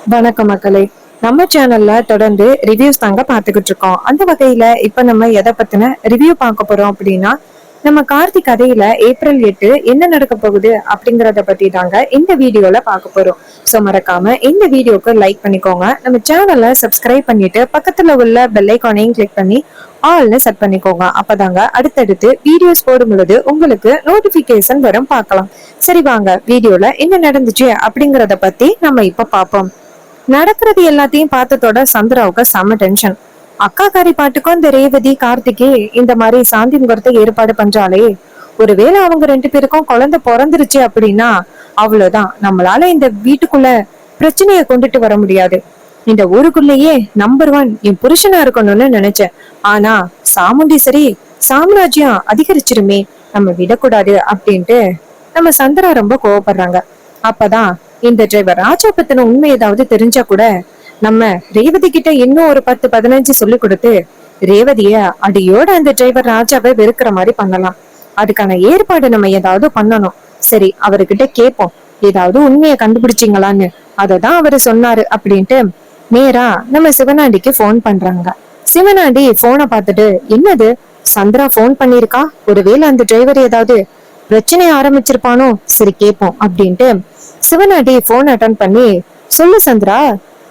வணக்கம் மக்களே. நம்ம சேனல்ல தொடர்ந்து ரிவ்யூஸ் தாங்க பாத்துக்கிட்டு இருக்கோம். அந்த வகையில இப்ப நம்ம எதை பத்தின ரிவ்யூ பார்க்க போறோம் அப்படின்னா, நம்ம கார்த்திக் கதையில ஏப்ரல் 8 என்ன நடக்க போகுது அப்படிங்கறத பத்தி தாங்க இந்த வீடியோல பார்க்க போறோம். சோ மறக்காம இந்த வீடியோக்கு லைக் பண்ணிக்கோங்க, நம்ம சேனல்ல சப்ஸ்கிரைப் பண்ணிட்டு பக்கத்துல உள்ள பெல் ஐகானையும் கிளிக் பண்ணி ஆல்னு செட் பண்ணிக்கோங்க. அப்பதாங்க அடுத்தடுத்து வீடியோஸ் போடும் பொழுது உங்களுக்கு நோட்டிபிகேஷன் வரும், பார்க்கலாம். சரி வாங்க வீடியோல என்ன நடந்துச்சு அப்படிங்கறத பத்தி நம்ம இப்ப பார்ப்போம். நடக்கிறது எல்லாத்தையும் பார்த்ததோட சந்திராவுக்கு செம்ம டென்ஷன். அக்கா காரி பாட்டுக்கும் இந்த ரேவதி கார்த்திகே இந்த மாதிரி சாந்தி முகூர்த்த ஏற்பாடு பண்றாளே, ஒருவேளை அவங்க ரெண்டு பேருக்கும் குழந்தை பிறந்துருச்சு அப்படின்னா அவ்வளவுதான், நம்மளால இந்த வீட்டுக்குள்ள பிரச்சனைய கொண்டுட்டு வர முடியாது. இந்த ஊருக்குள்ளேயே நம்பர் 1 என் புருஷனா இருக்கணும்னு நினைச்சேன். ஆனா சாமுண்டீஸ்வரி சாம்ராஜ்யம் அதிகரிச்சிருமே, நம்ம விடக்கூடாது அப்படின்ட்டு நம்ம சந்திரா ரொம்ப கோவப்படுறாங்க. அப்பதான் இந்த டிரைவர் ராஜா பத்தின உண்மை ஏதாவது தெரிஞ்சா கூட நம்ம ரேவதி கிட்ட இன்னும் ஒரு 10-15 சொல்லி கொடுத்து ரேவதிய அடியோட அந்த டிரைவர் ராஜாவை வெறுக்கிற மாதிரி பண்ணலாம். அதுக்கான ஏற்பாடு நம்ம ஏதாவது பண்ணணும். சரி, அவர்கிட்ட கேட்போம், ஏதாவது உண்மையை கண்டுபிடிச்சிங்களான்னு. அததான் அவரு சொன்னாரு அப்படின்ட்டு நேரா நம்ம சிவனாண்டிக்கு போன் பண்றாங்க. சிவனாண்டி போனை பார்த்துட்டு, என்னது சந்திரா போன் பண்ணிருக்கா, ஒருவேளை அந்த டிரைவர் ஏதாவது பிரச்சனைய ஆரம்பிச்சிருப்பானோ, சரி கேட்போம் அப்படின்ட்டு சிவனாண்டி போன் அட்டன் பண்ணி, சொல்லு சந்திரா,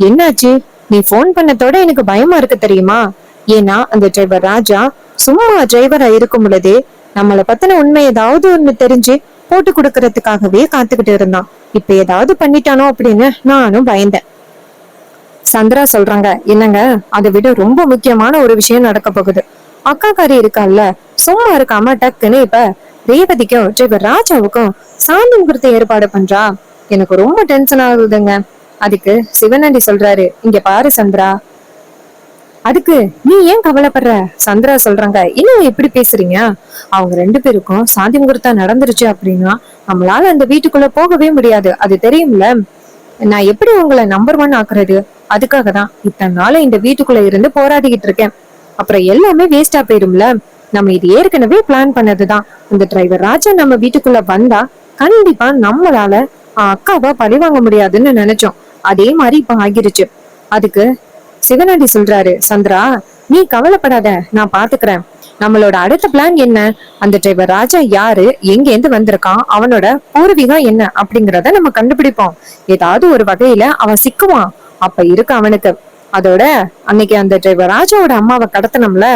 என்னாச்சு? நீ போன் பண்ணதோட எனக்கு பயமா இருக்கு தெரியுமா? ஏன்னா அந்த டிரைவர் ராஜா சும்மா டிரைவரா இருக்கும் பொழுதே நம்மளை பத்தின உண்மை ஏதாவது ஒண்ணு தெரிஞ்சு போட்டு கொடுக்கறதுக்காகவே காத்துக்கிட்டு இருந்தான். இப்ப ஏதாவது பண்ணிட்டானோ அப்படின்னு நானும் பயந்தேன். சந்திரா சொல்றாங்க, என்னங்க, அதை விட ரொம்ப முக்கியமான ஒரு விஷயம் நடக்க போகுது. அக்கா காரி இருக்கால, சும்மா இருக்காம டக்குன்னு இப்ப ரேவதிக்கும் டிரைவர் ராஜாவுக்கும் சாந்தி முகூர்த்த ஏற்பாடு பண்றா. எனக்கு ரொம்ப டென்ஷன் ஆகுதுங்க. அதுக்கு சிவனாண்டி சொல்றாரு, இங்க பாரு சந்திரா, அதுக்கு நீ ஏன் கவலைப்படுற? சந்திரா சொல்றாங்க, இன்னும் எப்படி பேசுறீங்க? அவங்க ரெண்டு பேருக்கும் சாந்தி முகூர்த்தம் நடந்துருச்சு அப்படின்னா நம்மளால அந்த வீட்டுக்குள்ள போகவே முடியாது, அது தெரியும்ல. நான் எப்படி உங்களை நம்பர் 1 ஆக்குறது? அதுக்காக தான் இத்தனை நாள இந்த வீட்டுக்குள்ள இருந்து போராடிக்கிட்டு இருக்கேன். அப்புறம் எல்லாமே வேஸ்டா போயிரும்ல. நம்ம இது ஏற்கனவே பிளான் பண்ணதுதான். இந்த டிரைவர் ராஜா நம்ம வீட்டுக்குள்ள வந்தா கண்டிப்பா நம்மளால அக்காவா பழி வாங்க முடியாதுன்னு நினைச்சோம். அதே மாதிரி இப்ப ஆகிருச்சு. அதுக்கு சிவனாண்டி சொல்றாரு, சந்திரா நீ கவலைப்படாத, நான் பாத்துக்கிறேன். நம்மளோட அடுத்த பிளான் என்ன? அந்த டிரைவர் ராஜா யாரு, எங்க இருந்து வந்திருக்கான், அவனோட பூர்வீகம் என்ன அப்படிங்கறத நம்ம கண்டுபிடிப்போம். ஏதாவது ஒரு வகையில அவன் சிக்குவான். அப்ப இருக்கு அவனுக்கு. அதோட அன்னைக்கு அந்த டிரைவர் ராஜாவோட அம்மாவை கடத்தணும்ல,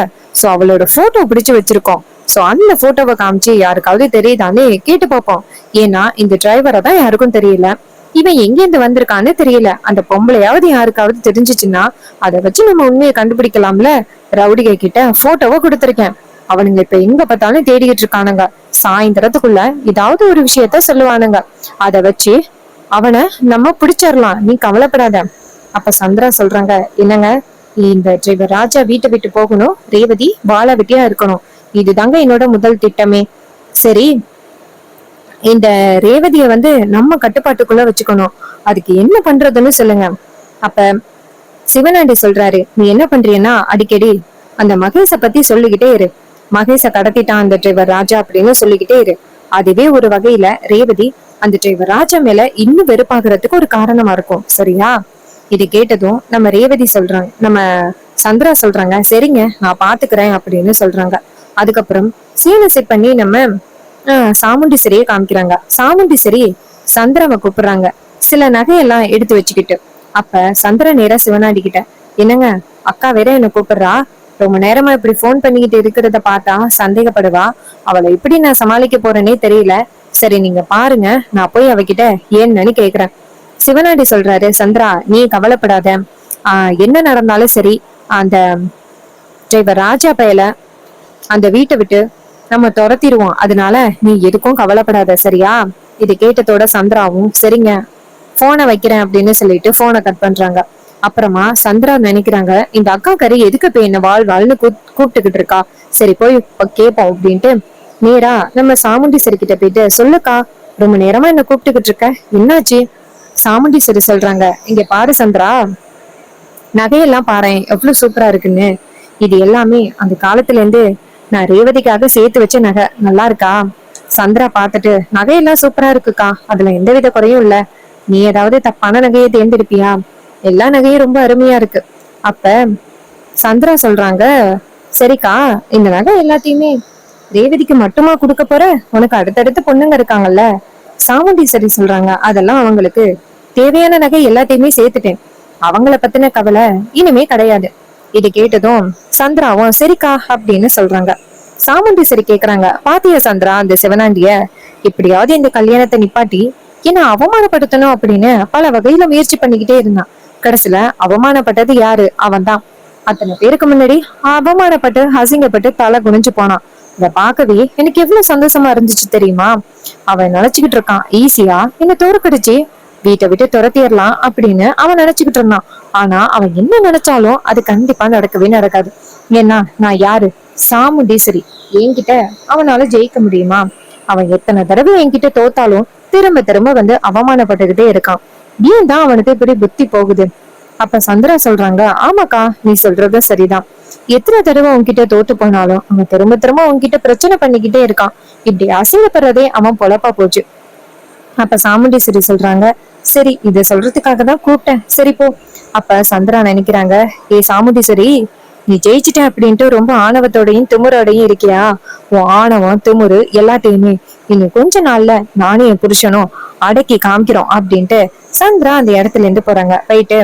சோ அவளோட போட்டோ பிடிச்சு வச்சிருக்கோம். சோ அந்த போட்டோவை காமிச்சு யாருக்காவது தெரியுதானே கேட்டு பார்ப்போம். ஏன்னா இந்த டிரைவரை தான் யாருக்கும் தெரியல, இவன் எங்க இருந்து வந்திருக்கான்னு தெரியல. அந்த பொம்பளையாவது யாருக்காவது தெரிஞ்சிச்சுன்னா அதை வச்சு நம்ம உண்மையை கண்டுபிடிக்கலாம்ல. ரவுடிக கிட்ட போட்டோவை கொடுத்திருக்கேன். அவனுங்க இப்ப எங்க பார்த்தாலும் தேடிக்கிட்டு இருக்கானுங்க. சாயந்தரத்துக்குள்ள ஏதாவது ஒரு விஷயத்த சொல்லுவானுங்க. அத வச்சு அவனை நம்ம பிடிச்சிடலாம், நீ கவலைப்படாத. அப்ப சந்திரா சொல்றாங்க, என்னங்க, இந்த டிரைவர் ராஜா வீட்டை விட்டு போகணும், ரேவதி வாழ வெட்டியா இருக்கணும். இதுதாங்க என்னோட முதல் திட்டமே. சரி, இந்த ரேவதிய நம்ம கட்டுப்பாட்டுக்குள்ள வச்சுக்கணும். அதுக்கு என்ன பண்றதுன்னு சொல்லுங்க. அப்ப சிவனாண்டி சொல்றாரு, நீ என்ன பண்றீன்னா அடிக்கடி அந்த மகேஷ பத்தி சொல்லிக்கிட்டே இரு. மகேஷ கடத்திட்டான் அந்த டிரைவர் ராஜா அப்படின்னு சொல்லிக்கிட்டே இரு. அதுவே ஒரு வகையில ரேவதி அந்த டிரைவர் ராஜா மேல இன்னும் வெறுப்பாகிறதுக்கு ஒரு காரணமா இருக்கும், சரியா? இது கேட்டதும் நம்ம ரேவதி சொல்றாங்க, நம்ம சந்திரா சொல்றாங்க, சரிங்க நான் பாத்துக்கிறேன் அப்படின்னு சொல்றாங்க. அதுக்கப்புறம் சீனை செட் பண்ணி நம்ம சாமுண்டீஸ்வரியை காமிக்கிறாங்க. சாமுண்டீஸ்வரி சந்திராவை கூப்பிடுறாங்க, சில நகையெல்லாம் எடுத்து வச்சுக்கிட்டு. அப்ப சந்திர நேரா சிவனாண்டி கிட்ட, என்னங்க, அக்கா வேற என்ன கூப்பிடுறா, ரொம்ப நேரமா இப்படி போன் பண்ணிக்கிட்டு இருக்கிறத பார்த்தா சந்தேகப்படுவா. அவளை எப்படி நான் சமாளிக்க போறேன்னே தெரியல. சரி நீங்க பாருங்க, நான் போய் அவகிட்ட ஏன்னு கேக்குறேன். சிவனாண்டி சொல்றாரு, சந்திரா நீ கவலைப்படாத, என்ன நடந்தாலும் சரி அந்த டிரைவர் ராஜா பயல அந்த வீட்டை விட்டு நம்ம துரத்திடுவோம். அதனால நீ எதுக்கும் கவலைப்படாத, சரியா? இது கேட்டதோட சந்திராவும் சரிங்க போனை வைக்கிறேன் அப்படின்னு சொல்லிட்டு போனை கட் பண்றாங்க. அப்புறமா சந்திரா நினைக்கிறாங்க, இந்த அக்கா கறி எதுக்கு இப்ப என்ன வாழ்னு கூப்பிட்டுக்கிட்டு இருக்கா, சரி போய் கேட்போம் அப்படின்ட்டு நேரா நம்ம சாமுண்டீஸ்வரி கிட்ட போயிட்டு, சொல்லுக்கா, ரொம்ப நேரமா என்ன கூப்பிட்டுக்கிட்டு இருக்க, என்னாச்சு? சாமுண்டீஸ்வரி சொல்றாங்க, இங்க பாரு சந்திரா, நகையெல்லாம் பாரு எவ்வளவு சூப்பரா இருக்குன்னு. இது எல்லாமே அந்த காலத்துல இருந்து நான் ரேவதிக்காக சேர்த்து வச்ச நகை, நல்லா இருக்கா? சந்திரா பாத்துட்டு, நகையெல்லாம் சூப்பரா இருக்குக்கா, அதுல எந்தவித குறையும் இல்ல. நீ ஏதாவது தப்பான நகையை தேர்ந்தெடுப்பியா? எல்லா நகையும் ரொம்ப அருமையா இருக்கு. அப்ப சந்திரா சொல்றாங்க, சரிக்கா, இந்த நகை எல்லாத்தையுமே ரேவதிக்கு மட்டுமா கொடுக்க போற? உனக்கு அடுத்தடுத்து பொண்ணுங்க இருக்காங்கல்ல. சாமுண்டீஸ்வரி சொல்றாங்க, அதெல்லாம் அவங்களுக்கு தேவையான நகை எல்லாத்தையுமே சேர்த்துட்டேன். அவங்கள பத்தின கவலை இனிமே கிடையாது. இது கேட்டதும் சந்திராவும் சரிக்கா அப்படின்னு சொல்றாங்க. சாமுண்டீஸ்வரி கேக்குறாங்க, பாத்தியா சந்திரா, அந்த சிவனாண்டிய எப்படியாவது இந்த கல்யாணத்தை நிப்பாட்டி என்ன அவமானப்படுத்தணும் அப்படின்னு பல வகையில முயற்சி பண்ணிக்கிட்டே இருந்தான். கடைசியில அவமானப்பட்டது யாரு? அவன் தான். அத்தனை பேருக்கு முன்னாடி அவமானப்பட்டு அசிங்கப்பட்டு தலை குனிஞ்சு போனான். இத பாக்கவே எனக்கு எவ்வளவு சந்தோஷமா இருந்துச்சு தெரியுமா? அவன் நினைச்சுக்கிட்டு இருக்கான், ஈஸியா என்ன தோற்கடிச்சு வீட்டை விட்டு துரத்திடலாம் அப்படின்னு அவன் நினைச்சுக்கிட்டு இருந்தான். ஆனா அவன் என்ன நினைச்சாலும் அது கண்டிப்பா நடக்கவே நடக்காது. ஏன்னா நான் யாரு? சாமுண்டீஸ்வரி. என்கிட்ட அவனால ஜெயிக்க முடியுமா? அவன் எத்தனை தடவை என்கிட்ட தோத்தாலும் திரும்ப திரும்ப வந்து அவமானப்பட்டுக்கிட்டே இருக்கான். ஏன் தான் அவனுக்கு இப்படி புத்தி போகுது? அப்ப சந்திரா சொல்றாங்க, ஆமாக்கா, நீ சொல்றது சரிதான். எத்தனை தடவை உன்கிட்ட தோத்து போனாலும் அவன் திரும்ப திரும்ப உன்கிட்ட பிரச்சனை பண்ணிக்கிட்டே இருக்கான். இப்படி அசிங்கப்படுறதே அவன் பொழப்பா போச்சு. அப்ப சாமுண்டீஸ்வரி சொல்றாங்க, சரி, இத சொல்றதுக்காக தான் கூப்பிட்டேன், சரி போ. அப்ப சந்திரா நினைக்கிறாங்க, ஏ சாமுண்டீஸ்வரி, நீ ஜெயிச்சிட்ட அப்படின்ட்டு ரொம்ப ஆணவத்தோடையும் திமுறோடையும் இருக்கியா? உன் ஆணவம் திமுறு எல்லாத்தையுமே இன்னும் கொஞ்ச நாள்ல நானும் என் புருஷனும் அடக்கி காமிக்கிறோம் அப்படின்ட்டு சந்திரா அந்த இடத்துல இருந்து போறாங்க. போயிட்டு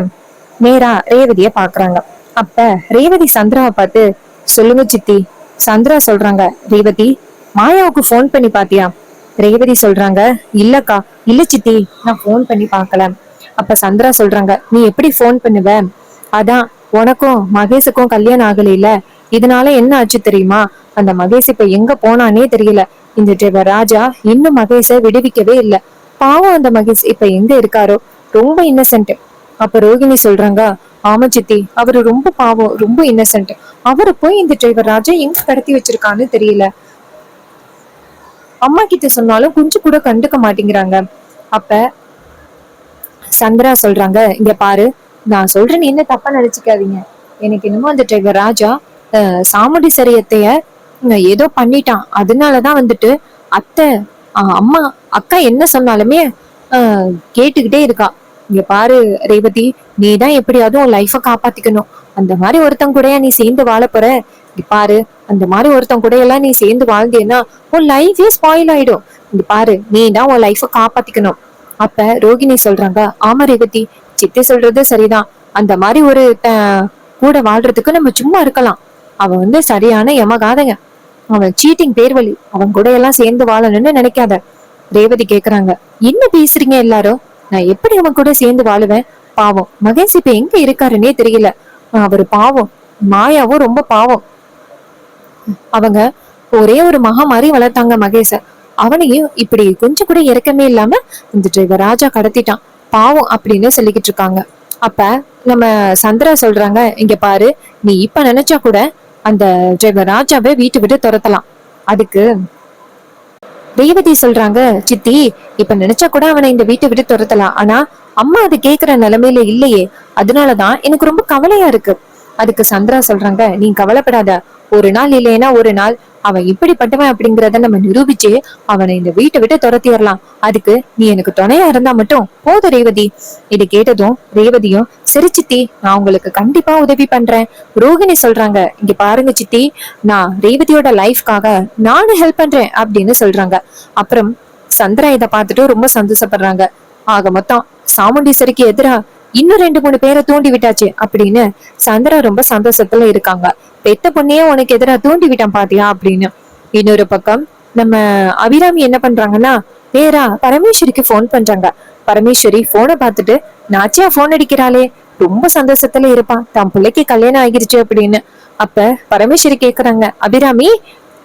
நேரா ரேவதிய பாக்குறாங்க. அப்ப ரேவதி சந்திராவை பார்த்து, சொல்லுங்க சித்தி. சந்திரா சொல்றாங்க, ரேவதி, மாயாவுக்கு போன் பண்ணி பாத்தியா? ரேவதி சொல்றாங்க, இல்லக்கா, இல்ல சித்தி, நான் போன் பண்ணி பாக்கல. அப்ப சந்திரா சொல்றாங்க, நீ எப்படி போன் பண்ணுவ? அதான், உனக்கும் மகேஷுக்கும் கல்யாணம் ஆகல இல்ல, இதனால என்ன ஆச்சு தெரியுமா? அந்த மகேஷ் இப்ப எங்க போனானே தெரியல. இந்த டிரைவர் ராஜா இன்னும் மகேஷ விடுவிக்கவே இல்ல. பாவம், அந்த மகேஷ் இப்ப எங்க இருக்காரோ, ரொம்ப இன்னசென்ட். அப்ப ரோகிணி சொல்றாங்க, ஆமா சித்தி, அவரு ரொம்ப பாவம், ரொம்ப இன்னசென்ட். அவரை போய் இந்த டிரைவர் ராஜா எங்க கடத்தி வச்சிருக்கான்னு தெரியல. அம்மா கிட்ட சொன்னாலும் கொஞ்சம் கூட கண்டுக்க மாட்டேங்கிறாங்க. அப்ப சந்திரா சொல்றாங்க, இங்க பாரு, நான் சொல்றேன், என்ன தப்பா நினைச்சுக்காதீங்க. எனக்கு என்னமோ அந்த டிரைவர் ராஜா சாமுண்டீஸ்வரியத்தைய ஏதோ பண்ணிட்டான். அதனாலதான் வந்துட்டு அத்தை, அம்மா, அக்கா என்ன சொன்னாலுமே கேட்டுக்கிட்டே இருக்கா. இங்க பாரு ரேவதி, நீ தான் எப்படியாவது உன் லைஃப காப்பாத்திக்கணும். அந்த மாதிரி ஒருத்தன் கூட நீ சேர்ந்து வாழ போற? இங்க பாரு, அந்த மாதிரி ஒருத்தன் கூட எல்லாம் நீ சேர்ந்து வாழ்ந்தேன்னா உன் லைஃபே ஸ்பாயில் ஆயிடும். இங்க பாரு, நீ தான் உன் லைஃப காப்பாத்திக்கணும். அப்ப ரோகிணி சொல்றாங்க, ஆமா ரேவதி, சித்தி சொல்றது சரிதான். அந்த மாதிரி ஒரு கூட வாழ்றதுக்கு நம்ம சும்மா இருக்கலாம். அவன் வந்து சரியான யமகாதங்க. அவன் சீட்டிங் பேர்வழி. அவன் கூட எல்லாம் சேர்ந்து வாழணும்னு நினைக்காத. ரேவதி கேக்குறாங்க, என்ன பேசுறீங்க எல்லாரும்? நான் எப்படி அவன் கூட சேர்ந்து வாழுவேன்? பாவம், மகேஷ் இப்ப எங்க இருக்காருன்னே தெரியல. அவரு பாவம். மாயாவும் ரொம்ப பாவம். அவங்க ஒரே ஒரு மகா மாதிரி வளர்த்தாங்க மகேஷ. அவனையும் இப்படி கொஞ்சம் கூட இறக்கமே இல்லாம இந்த டிரைவர் ராஜா கடத்திட்டான், பாவம் அப்படின்னு சொல்லிக்கிட்டு இருக்காங்க. அப்ப நம்ம சந்திரா சொல்றாங்க, இங்க பாரு, நீ இப்ப நினைச்சா கூட அந்த டிரைவர் ராஜாவை வீட்டு விட்டு துரத்தலாம். அதுக்கு ரேவதி சொல்றாங்க, சித்தி, இப்ப நினைச்சா கூட அவனை இந்த வீட்டை விட்டு துரத்தலாம். ஆனா அம்மா அது கேக்குற நிலைமையில இல்லையே, அதனாலதான் எனக்கு ரொம்ப கவலையா இருக்கு. அதுக்கு சந்திரா சொல்றாங்க, நீ கவலைப்படாத. ஒரு நாள் இல்லைன்னா ஒரு நாள் அவன் இப்படிப்பட்டவன் அப்படிங்கறத நம்ம நிரூபிச்சு அவனை இந்த வீட்டை விட்டு துரத்திடலாம். அதுக்கு நீ எனக்கு துணையா இருந்தா மட்டும் போதும் ரேவதி. இது கேட்டதும் ரேவதியும், சரி சித்தி, நான் உங்களுக்கு கண்டிப்பா உதவி பண்றேன். ரோகிணி சொல்றாங்க, இங்க பாருங்க சித்தி, நான் ரேவதியோட லைஃப்காக நானும் ஹெல்ப் பண்றேன் அப்படின்னு சொல்றாங்க. அப்புறம் சந்திரா இதை பார்த்துட்டு ரொம்ப சந்தோஷப்படுறாங்க. ஆக மொத்தம் சாமுண்டீஸ்வரிக்கு எதிரா இன்னும் 2-3 பேரை தூண்டி விட்டாச்சு அப்படின்னு சந்திரா ரொம்ப சந்தோஷத்துல இருக்காங்க. பெத்த பொண்ணையே உனக்கு எதிரா தூண்டி விட்டான் பாத்தியா அப்படின்னு. இன்னொரு பக்கம் நம்ம அபிராமி என்ன பண்றாங்கன்னா, நேரா பரமேஸ்வரிக்கு போன் பண்றாங்க. பரமேஸ்வரி போனை பார்த்துட்டு, நாச்சியா போன் அடிக்கிறாளே, ரொம்ப சந்தோஷத்துல இருப்பான், தன் பிள்ளைக்கு கல்யாணம் ஆகிருச்சு அப்படின்னு. அப்ப பரமேஸ்வரி கேக்குறாங்க, அபிராமி,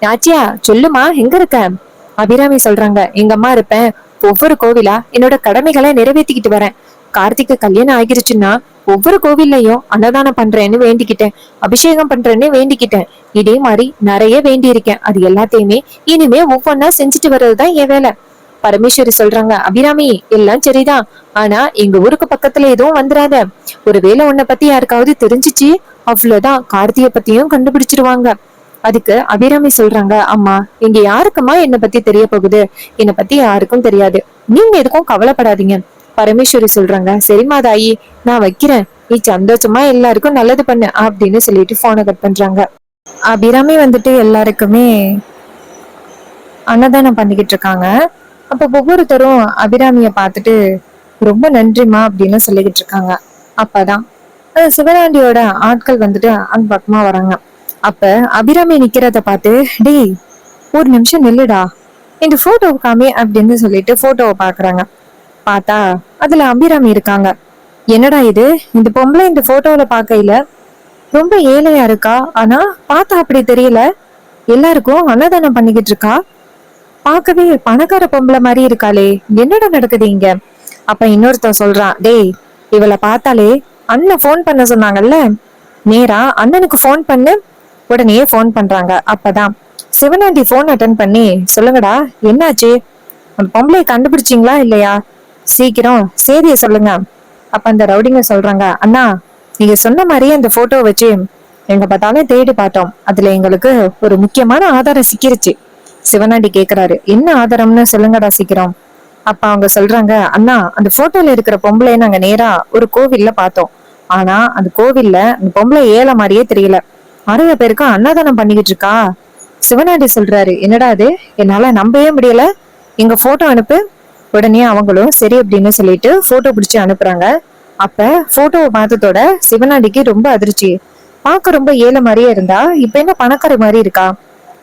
நாச்சியா சொல்லுமா, எங்க இருக்க? அபிராமி சொல்றாங்க, எங்க அம்மா இருப்பேன், ஒவ்வொரு கோவிலா என்னோட கடமைகளை நிறைவேற்றிக்கிட்டு வரேன். கார்த்திக்கு கல்யாணம் ஆகிருச்சுன்னா ஒவ்வொரு கோவில்லையும் அன்னதானம் பண்றேன்னு வேண்டிக்கிட்டேன், அபிஷேகம் பண்றேன்னு வேண்டிக்கிட்டேன். இதே மாதிரி நிறைய வேண்டி இருக்கேன். அது எல்லாத்தையுமே இனிமே ஒவ்வொன்னா செஞ்சுட்டு வர்றதுதான் என் வேலை. பரமேஸ்வரி சொல்றாங்க, அபிராமி, எல்லாம் சரிதான், ஆனா எங்க ஊருக்கு பக்கத்துல எதுவும் வந்துடாத. ஒருவேளை உன்னை பத்தி யாருக்காவது தெரிஞ்சிச்சு, அவ்வளவுதான், கார்த்திய பத்தியும் கண்டுபிடிச்சிருவாங்க. அதுக்கு அபிராமி சொல்றாங்க, அம்மா, இங்க யாருக்குமா என்னை பத்தி தெரிய போகுது? என்னை பத்தி யாருக்கும் தெரியாது, நீங்க எதுக்கும் கவலைப்படாதீங்க. பரமேஸ்வரி சொல்றாங்க, சரிம்மா தாயி, நான் வைக்கிறேன், நீ சந்தோஷமா எல்லாருக்கும் நல்லது பண்ணு அப்படின்னு சொல்லிட்டு போனை கட் பண்றாங்க. அபிராமி வந்துட்டு எல்லாருக்குமே அன்னதானம் பண்ணிக்கிட்டு இருக்காங்க. அப்ப ஒவ்வொருத்தரும் அபிராமிய பார்த்துட்டு ரொம்ப நன்றிமா அப்படின்னு சொல்லிக்கிட்டு இருக்காங்க. அப்பதான் சிவனாண்டியோட ஆட்கள் வந்துட்டு அந்த பக்கமா வராங்க. அப்ப அபிராமி நிக்கிறத பார்த்து, டேய் ஒரு நிமிஷம் நில்லுடா, இந்த போட்டோ காமி அப்படின்னு சொல்லிட்டு போட்டோவை பாக்குறாங்க. பார்த்தா அதுல அபிராமி இருக்காங்க. என்னடா இது, இந்த பொம்பளை இந்த போட்டோல பாக்கையில ரொம்ப ஏழையா இருக்கா, ஆனா பார்த்தா அப்படி தெரியல, எல்லாருக்கும் அன்னதானம் பண்ணிக்கிட்டு இருக்கா, பார்க்கவே பணக்கார பொம்பளை மாதிரி இருக்காளே, என்னடா நடக்குது இங்க? அப்ப இன்னொருத்தன் சொல்றான், டேய் இவளை பார்த்தாலே அண்ணன் போன் பண்ண சொன்னாங்கல்ல, நேரா அண்ணனுக்கு போன் பண்ணு. உடனே போன் பண்றாங்க. அப்பதான் சிவனாண்டி போன் அட்டன் பண்ணி, சொல்லுங்கடா என்னாச்சு, அந்த பொம்பளையை கண்டுபிடிச்சிங்களா இல்லையா, சீக்கிரம் செய்திய சொல்லுங்க. அப்ப அந்த ரவுடிங்க சொல்றாங்க, அண்ணா நீங்க சொன்ன மாதிரியே அந்த போட்டோ வச்சு எங்க பார்த்தாலும் தேடி பார்த்தோம், அதுல எங்களுக்கு ஒரு முக்கியமான ஆதாரம் சிக்கிருச்சு. சிவனாண்டி கேக்குறாரு, என்ன ஆதாரம்னு சொல்லுங்கடா சீக்கிரம். அப்ப அவங்க சொல்றாங்க, அண்ணா அந்த போட்டோல இருக்கிற பொம்பளைய நாங்க நேரா ஒரு கோவில்ல பார்த்தோம், ஆனா அந்த கோவில்ல அந்த பொம்பளை ஏழை மாதிரியே தெரியல, நிறைய பேருக்கு அன்னதானம் பண்ணிக்கிட்டு இருக்கா. சிவனாண்டி சொல்றாரு, என்னடா அது, என்னால நம்பவே முடியல, எங்க போட்டோ அனுப்பு. உடனே அவங்களும் சரி அப்படின்னு சொல்லிட்டு போட்டோ பிடிச்சு அனுப்புறாங்க. அப்ப போட்டோவை பார்த்ததோட சிவனாண்டிக்கு ரொம்ப அதிர்ச்சி. பார்க்க ரொம்ப ஏழை மாதிரியே இருந்தா, இப்ப என்ன பணக்கார மாதிரி இருக்கா,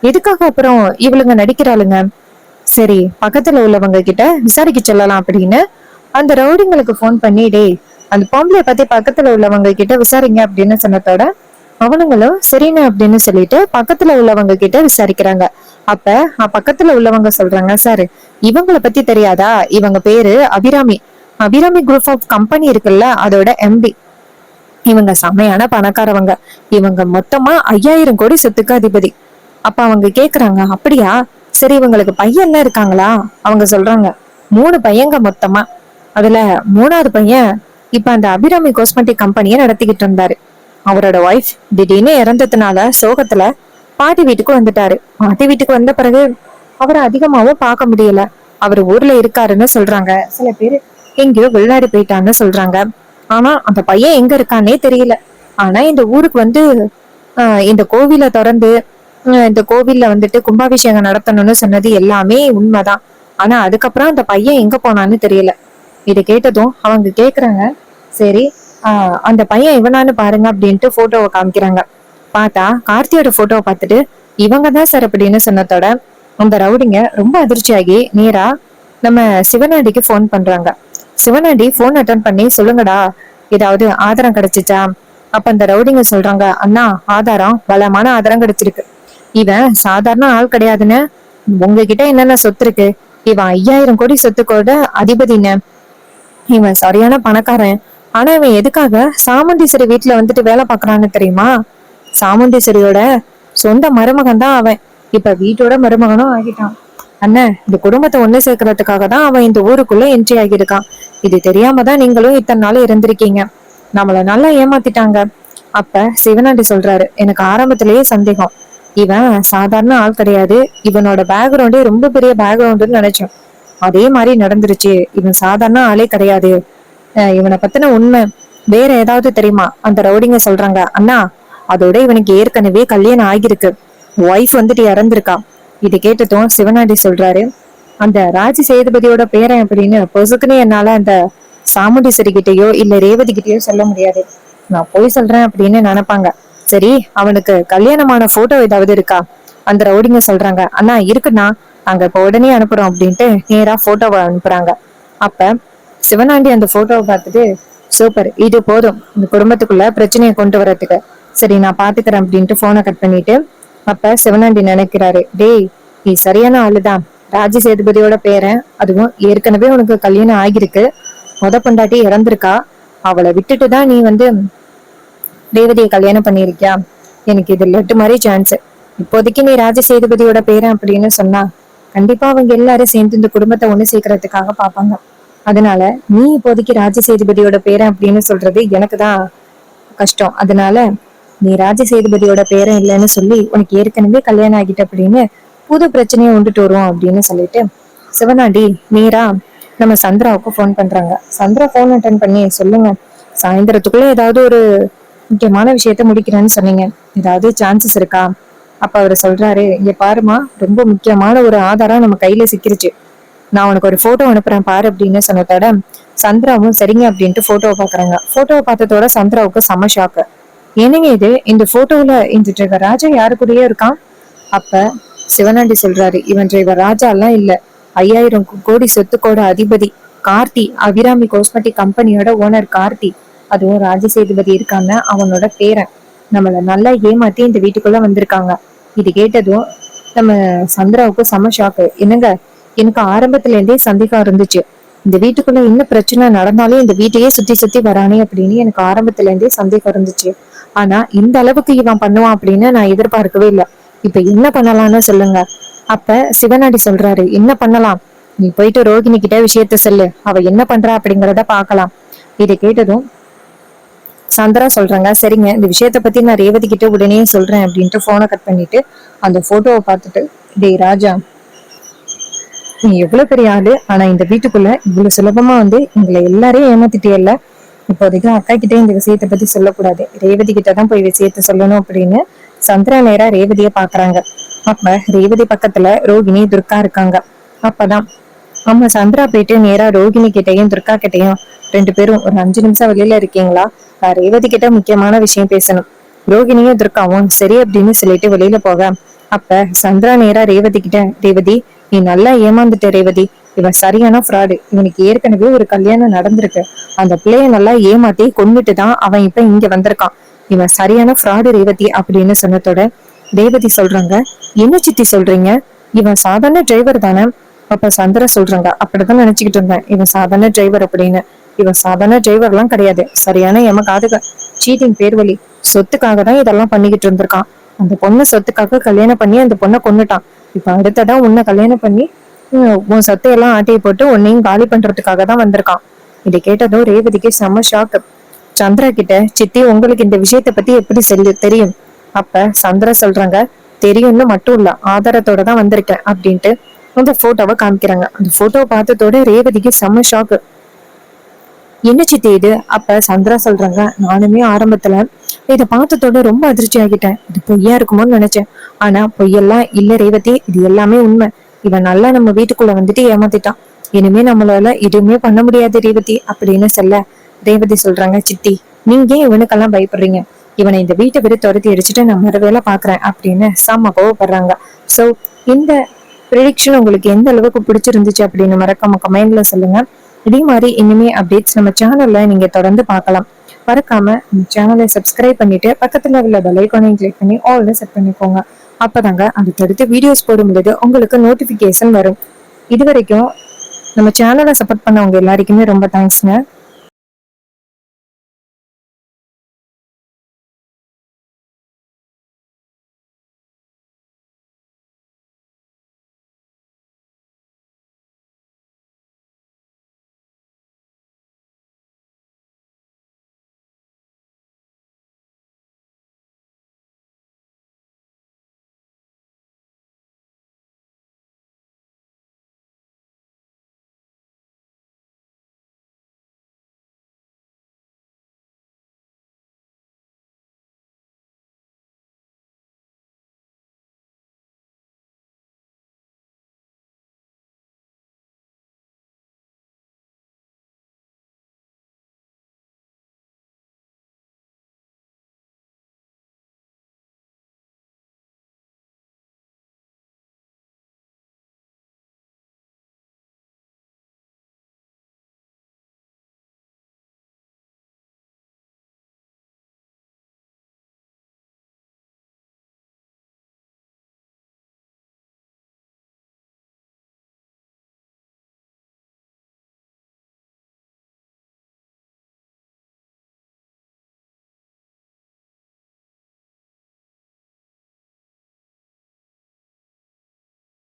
எதுக்காக அப்புறம் இவளுங்க நடிக்கிறாளுங்க, சரி பக்கத்துல உள்ளவங்க கிட்ட விசாரிக்க சொல்லலாம் அப்படின்னு அந்த ரவுடிங்களுக்கு போன் பண்ணி, டேய் அந்த பொம்பளைய பத்தி பக்கத்துல உள்ளவங்க கிட்ட விசாரிங்க அப்படின்னு சொன்னதோட அவனுங்களும் சரின்னு அப்படின்னு சொல்லிட்டு பக்கத்துல உள்ளவங்க கிட்ட விசாரிக்கிறாங்க. அப்ப பக்கத்துல உள்ளவங்க சொல்றாங்க, சார் இவங்கள பத்தி தெரியாதா, இவங்க பேரு Abirami, Abirami group of company இருக்குல்ல அதோட எம்டி, இவங்க செமையான பணக்காரவங்க, இவங்க மொத்தமா 5000 கோடி சொத்துக்கு அதிபதி. அப்ப அவங்க கேக்குறாங்க, அப்படியா, சரி இவங்களுக்கு பையன்லாம் இருக்காங்களா? அவங்க சொல்றாங்க, 3 பையங்க மொத்தமா, அதுல 3வது பையன் இப்ப அந்த அபிராமி காஸ்மெட்டிக் கம்பெனியை நடத்திக்கிட்டு இருந்தாரு. அவரோட ஒய்ஃப் திடீர்னு இறந்ததுனால சோகத்துல பாட்டி வீட்டுக்கு வந்துட்டாரு. பாட்டி வீட்டுக்கு வந்த பிறகு அவரை அதிகமாவும் பார்க்க முடியல. அவர் ஊர்ல இருக்காருன்னு சொல்றாங்க, சில பேர் எங்கேயோ வெளிநாடு போயிட்டான்னு சொல்றாங்க. ஆனா அந்த பையன் எங்க இருக்கானே தெரியல. ஆனா இந்த ஊருக்கு வந்து இந்த கோவிலை திறந்து இந்த கோவில்ல வந்துட்டு கும்பாபிஷேகம் நடத்தணும்னு சொன்னது எல்லாமே உண்மைதான். ஆனா அதுக்கப்புறம் அந்த பையன் எங்க போனான்னு தெரியல. இதை கேட்டதும் அவங்க கேக்குறாங்க, சரி அந்த பையன் இவனான்னு பாருங்க அப்படின்ட்டு போட்டோவை காமிக்கிறாங்க. பார்த்தா கார்த்தியோட போட்டோவை பார்த்துட்டு இவங்கதான் சார் அப்படின்னு சொன்னதோட அந்த ரவுடிங்க ரொம்ப அதிர்ச்சியாகி நேரா நம்ம சிவனாண்டிக்கு போன் பண்றாங்க. சிவனாண்டி போன் அட்டன் பண்ணி, சொல்லுங்கடா ஏதாவது ஆதாரம் கிடைச்சிச்சா? அப்ப அந்த ரவுடிங்க சொல்றாங்க, அண்ணா ஆதாரம், பலமான ஆதாரம் கிடைச்சிருக்கு, இவன் சாதாரண ஆள் கிடையாதுன்னு, உங்ககிட்ட என்னென்ன சொத்து இருக்கு, இவன் 5000 கோடி சொத்துக்கோட அதிபதின்னு, இவன் சரியான பணக்காரன், ஆனா இவன் எதுக்காக சாமுண்டீஸ்வரி வீட்டுல வந்துட்டு வேலை பாக்குறான்னு தெரியுமா? சாமுண்டீஸ்வரியோட சொந்த மருமகன் தான் அவன், இப்ப வீட்டோட மருமகனும் ஆகிட்டான். அண்ணன் இந்த குடும்பத்தை ஒண்ணு சேர்க்கறதுக்காக தான் அவன் இந்த ஊருக்குள்ள என்ட்ரி ஆகியிருக்கான். இது தெரியாம தான் நீங்களும் இத்தனை நாள் இருந்திருக்கீங்க, நம்மள நல்லா ஏமாத்திட்டாங்க. அப்ப சிவனாண்டி சொல்றாரு, எனக்கு ஆரம்பத்திலேயே சந்தேகம், இவன் சாதாரண ஆள் கிடையாது, இவனோட பேக்ரவுண்டே ரொம்ப பெரிய பேக்ரவுண்டுன்னு நினைச்சோம், அதே மாதிரி நடந்துருச்சு, இவன் சாதாரண ஆளே கிடையாது, இவனை பத்தின உண்மை வேற ஏதாவது தெரியுமா? அந்த ரவுடிங்க சொல்றாங்க, அண்ணா அதோட இவனுக்கு ஏற்கனவே கல்யாணம் ஆகிருக்கு, ஒய்ஃப் வந்துட்டு இறந்திருக்கா. இது கேட்டதும் சிவனாண்டி சொல்றாரு, அந்த ராஜ சேதுபதியோட பேரன் அப்படின்னு பொசுக்குன்னு என்னால அந்த சாமுண்டீஸ்வரி கிட்டயோ இல்ல ரேவதி கிட்டயோ சொல்ல முடியாது, நான் போய் சொல்றேன் அப்படின்னு நினைப்பாங்க. சரி அவனுக்கு கல்யாணமான போட்டோ ஏதாவது இருக்கா? அந்த ரவுடிங்க சொல்றாங்க, அண்ணா இருக்குண்ணா, நாங்க இப்ப உடனே அனுப்புறோம் அப்படின்ட்டு நேரா போட்டோவை அனுப்புறாங்க. அப்ப சிவனாண்டி அந்த போட்டோவை பார்த்துட்டு, சூப்பர், இது போதும் இந்த குடும்பத்துக்குள்ள பிரச்சனையை கொண்டு வர்றதுக்கு, சரி நான் பாத்துக்கிறேன் அப்படின்ட்டு போனை கட் பண்ணிட்டு அப்ப சிவனாண்டி நினைக்கிறாரு, டேய் நீ சரியான ஆளுதான், ராஜ சேதுபதியோட பேரன், அதுவும் ஏற்கனவே உனக்கு கல்யாணம் ஆகிருக்கு, பொண்டாட்டி இறந்திருக்கா, அவளை விட்டுட்டுதான் நீ வந்து ரேவதியை கல்யாணம் பண்ணிருக்கியா? எனக்கு இது லட்டு மாதிரி சான்ஸ். இப்போதைக்கு நீ ராஜ சேதுபதியோட பேரன் அப்படின்னு சொன்னா கண்டிப்பா அவங்க எல்லாரும் சேர்ந்து இந்த குடும்பத்தை ஒண்ணு சேர்க்கறதுக்காக பாப்பாங்க. அதனால நீ இப்போதைக்கு ராஜ சேதுபதியோட பேரன் அப்படின்னு சொல்றது எனக்கு தான் கஷ்டம். அதனால நீ ராஜ சேதுபதியோட பேரன் இல்லைன்னு சொல்லி உனக்கு ஏற்கனவே கல்யாணம் ஆகிட்ட அப்படின்னு புது பிரச்சனையை உண்டுட்டு வருவோம் அப்படின்னு சொல்லிட்டு சிவனாண்டி நேரா நம்ம சந்திராவுக்கு ஃபோன் பண்றாங்க. சந்திரா ஃபோன் அட்டன் பண்ணி, சொல்லுங்க, சாயந்தரத்துக்குள்ள ஏதாவது ஒரு முக்கியமான விஷயத்த முடிக்கிறேன்னு சொன்னீங்க, ஏதாவது சான்சஸ் இருக்கா? அப்ப அவரு சொல்றாரு, இங்க பாருமா, ரொம்ப முக்கியமான ஒரு ஆதாரம் நம்ம கையில சிக்கிருச்சு, நான் உனக்கு ஒரு போட்டோ அனுப்புறேன் பாரு அப்படின்னு சொன்னதோட சந்திராவும் சரிங்க அப்படின்ட்டு போட்டோவை பாக்குறாங்க. போட்டோவை பார்த்ததோட சந்திராவுக்கு செம ஷாக்கு. என்னங்க இது, இந்த போட்டோல இந்த டிரைவர் ராஜா யாரு கூடயே இருக்கான்? அப்ப சிவனாண்டி சொல்றாரு, இவன் டிரைவர் ராஜா எல்லாம் இல்ல, 5000 கோடி சொத்துக்கோட அதிபதி கார்த்தி, அபிராமி காஸ்மெட்டிக் கம்பெனியோட ஓனர் கார்த்தி, அதுவும் ராஜசேதுபதி இருக்காங்க அவனோட பேரன். நம்மள நல்லா ஏமாத்தி இந்த வீட்டுக்குள்ள வந்திருக்காங்க. இது கேட்டதும் நம்ம சந்திராவுக்கு செம ஷாக்கு. என்னங்க, எனக்கு ஆரம்பத்துல இருந்தே சந்தேகம் இருந்துச்சு, இந்த வீட்டுக்குள்ள என்ன பிரச்சனை நடந்தாலும் இந்த வீட்டையே சுத்தி சுத்தி வரானே அப்படின்னு எனக்கு ஆரம்பத்துல இருந்தே சந்தேகம் இருந்துச்சு. ஆனா இந்த அளவுக்கு இவன் பண்ணுவான் அப்படின்னு நான் எதிர்பார்க்கவே இல்லை. இப்ப என்ன பண்ணலாம்னு சொல்லுங்க. அப்ப சிவனாடி சொல்றாரு, என்ன பண்ணலாம், நீ போயிட்டு ரோகிணி கிட்ட விஷயத்த சொல்லு, அவ என்ன பண்றா அப்படிங்கறத பாக்கலாம். இதை கேட்டதும் சந்திரா சொல்றாங்க, சரிங்க, இந்த விஷயத்த பத்தி நான் ரேவதி கிட்ட உடனே சொல்றேன் அப்படின்ட்டு போனை கட் பண்ணிட்டு அந்த போட்டோவை பார்த்துட்டு, டேய் ராஜா, நீ எவ்வளவு பெரிய ஆளு, ஆனா இந்த வீட்டுக்குள்ள இவ்வளவு சுலபமா வந்து எங்களை எல்லாரையும் ஏமாத்திட்டியல்ல, இப்போதைக்கு அக்கா கிட்டே இந்த விஷயத்த பத்தி சொல்லக்கூடாது, ரேவதி கிட்டதான் போய் விஷயத்த சொல்லணும் அப்படின்னு சந்திரா நேரா ரேவதிய பாக்குறாங்க. அப்ப ரேவதி பக்கத்துல ரோகிணி துர்கா இருக்காங்க. அப்பதான் ஆமா, சந்திரா போயிட்டு நேரா ரோகிணி கிட்டையும் துர்கா கிட்டையும், 2 பேரும் ஒரு 5 நிமிஷம் வெளியில இருக்கீங்களா, நான் ரேவதி கிட்ட முக்கியமான விஷயம் பேசணும். ரோகிணியும் துர்காவும் சரி அப்படின்னு சொல்லிட்டு வெளியில போக, அப்ப சந்திரா நேரா ரேவதி கிட்ட, ரேவதி, நீ நல்லா ஏமாந்துட்ட ரேவதி, இவன் சரியான ஃப்ராடு, இவனுக்கு ஏற்கனவே ஒரு கல்யாணம் நடந்திருக்கு, அந்த பிள்ளைய நல்லா ஏமாத்தி கொன்னுட்டு தான் அவன் இப்ப இங்க வந்திருக்கான், இவன் சரியான ஃப்ராடு ரேவதி அப்படின்னு சொன்னதோட ரேவதி சொல்றாங்க, என்ன சித்தி சொல்றீங்க, இவன் சாதாரண டிரைவர் தானே? அப்ப சந்திரா சொல்றாங்க, அப்படிதான் நினைச்சுக்கிட்டு இருந்தேன் இவன் சாதாரண டிரைவர் அப்படின்னு. இவன் சாதாரண டிரைவர் எல்லாம் கிடையாது, சரியான எமக்காக சீட்டிங் பேர் வழி, சொத்துக்காக தான் இதெல்லாம் பண்ணிக்கிட்டு இருந்திருக்கான். அந்த பொண்ணு சொத்துக்காக கல்யாணம் பண்ணி அந்த பொண்ணை கொன்னுட்டான். இப்ப அடுத்ததா உன்னை கல்யாணம் பண்ணி உன் சொத்தையெல்லாம் ஆட்டையை போட்டு உன்னையும் காலி பண்றதுக்காக தான் வந்திருக்கான். இதை கேட்டதும் ரேவதிக்கு செம்ம ஷாக்கு. சந்திரா கிட்ட, சித்தி, உங்களுக்கு இந்த விஷயத்த பத்தி எப்படி சொல்லி தெரியும்? அப்ப சந்திரா சொல்றாங்க, தெரியும்னு மட்டும் இல்ல, ஆதாரத்தோட தான் வந்திருக்கேன் அப்படின்ட்டு அந்த போட்டோவை காமிக்கிறாங்க. அந்த போட்டோவை பார்த்ததோட ரேவதிக்கு செம்ம ஷாக்கு. என்ன சித்தி இது? அப்ப சந்திரா சொல்றாங்க, நானுமே ஆரம்பத்துல இதை பார்த்ததோட ரொம்ப அதிர்ச்சி ஆகிட்டேன், இது பொய்யா இருக்குமோன்னு நினைச்சேன், ஆனா பொய்யெல்லாம் இல்ல ரேவதி, இது எல்லாமே உண்மை. இவன் நல்லா நம்ம வீட்டுக்குள்ள வந்துட்டு ஏமாத்திட்டான், இனிமே நம்மளால எதுவுமே பண்ண முடியாது ரேவதி அப்படின்னு சொல்ல, ரேவதி சொல்றாங்க, சித்தி, நீங்க ஏன் இவனுக்கெல்லாம் பயப்படுறீங்க, இவனை இந்த வீட்டை விட்டு துரத்தி அடிச்சுட்டு நான் மறு வேலை பாக்குறேன் அப்படின்னு செம்ம கோவப்படுறாங்க. சோ இந்த ப்ரெடிக்ஷன் உங்களுக்கு எந்த அளவுக்கு பிடிச்சிருந்துச்சு அப்படின்னு மறக்காம கமெண்ட்ல சொல்லுங்க. இதே மாதிரி இனிமே அப்டேட்ஸ் நம்ம சேனல்ல நீங்க தொடர்ந்து பார்க்கலாம். மறக்காம நம்ம சேனலை சப்ஸ்கிரைப் பண்ணிட்டு பக்கத்துல உள்ள பெல் ஐகானையும் கிளிக் பண்ணி ஆல்ல செட் பண்ணிக்கோங்க. அப்பதாங்க அடுத்தடுத்து வீடியோஸ் போடும்போது உங்களுக்கு நோட்டிபிகேஷன் வரும். இது வரைக்கும் நம்ம சேனலை சப்போர்ட் பண்ணவங்க எல்லாருக்குமே ரொம்ப தேங்க்ஸ்ங்க.